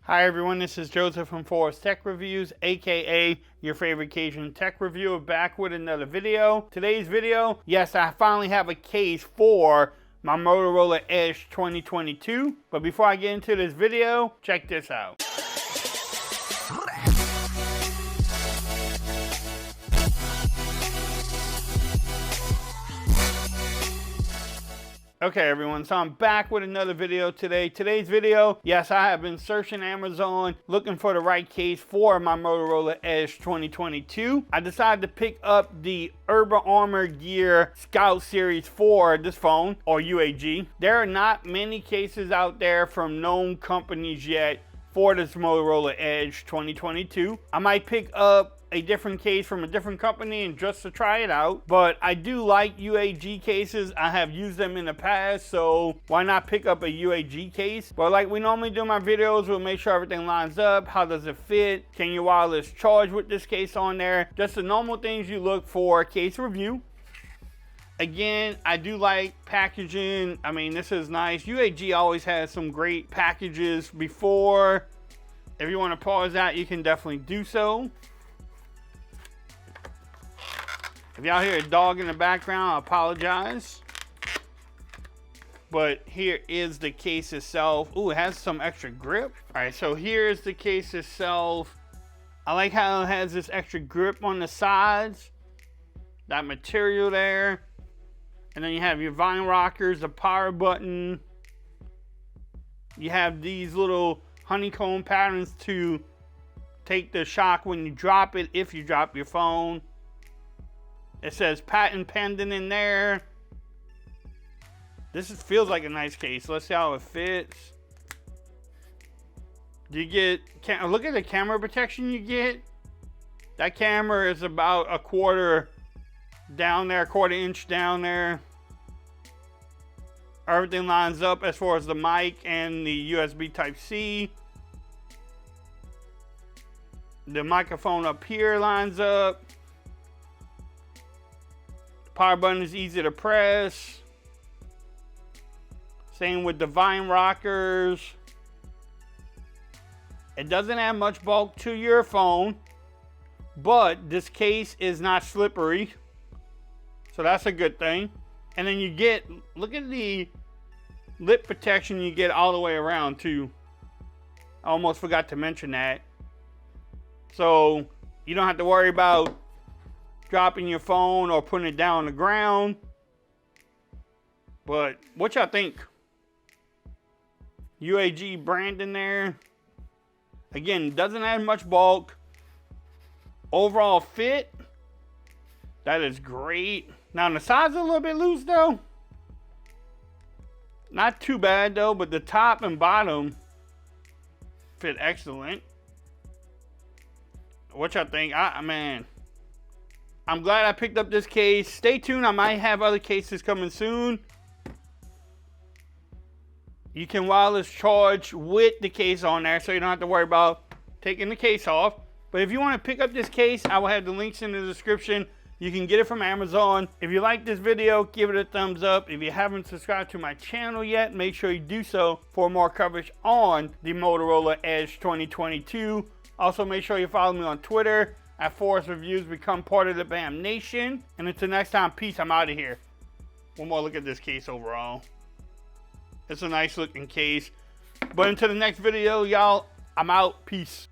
Hi everyone, this is Joseph from Forest Tech Reviews, aka your favorite Cajun tech reviewer, back with another video. Today's video, yes, I finally have a case for my Motorola Edge 2022. But before I get into this video, check this out. Okay everyone, so I'm back with another video today. Today's video, yes, I have been searching Amazon looking for the right case for my Motorola Edge 2022. I decided to pick up the Urban Armor Gear Scout Series for this phone, or UAG. There are not many cases out there from known companies yet for this Motorola Edge 2022. I might pick up a different case from a different company and just to try it out, but I do like UAG cases. I have used them in the past, so why not pick up a UAG case? But like we normally do in my videos, we'll make sure everything lines up. How does it fit? Can your wireless charge with this case on there? Just the normal things you look for case review. Again, I do like packaging. I mean, this is nice. UAG always has some great packages before. If you want to pause that, you can definitely do so. If y'all hear a dog in the background, I apologize. But here is the case itself. Ooh, it has some extra grip. All right, so here's the case itself. I like how it has this extra grip on the sides. That material there. And then you have your vine rockers, the power button. You have these little honeycomb patterns to take the shock when you drop it, if you drop your phone. It says patent pending in there. This feels like a nice case. Let's see how it fits. You get, look at the camera protection you get. That camera is about a quarter down there, quarter inch down there. Everything lines up as far as the mic and the USB Type-C. The microphone up here lines up. Power button is easy to press. Same with the vine rockers. It doesn't have much bulk to your phone, but this case is not slippery, so that's a good thing. And then you get, look at the lip protection you get all the way around too. I almost forgot to mention that. So you don't have to worry about dropping your phone or putting it down on the ground. But what y'all think? UAG brand in there. Again, doesn't have much bulk. Overall fit, that is great. Now the side's a little bit loose though. Not too bad though, but the top and bottom fit excellent. What y'all think? Man, I'm glad I picked up this case. Stay tuned, I might have other cases coming soon. You can wireless charge with the case on there, so you don't have to worry about taking the case off. But if you want to pick up this case, I will have the links in the description. You can get it from Amazon. If you like this video, give it a thumbs up. If you haven't subscribed to my channel yet, make sure you do so for more coverage on the Motorola Edge 2022. Also, make sure you follow me on Twitter at Forest Reviews. Become part of the BAM Nation. And until next time, peace. I'm out of here. One more look at this case overall. It's a nice looking case. But until the next video, y'all, I'm out. Peace.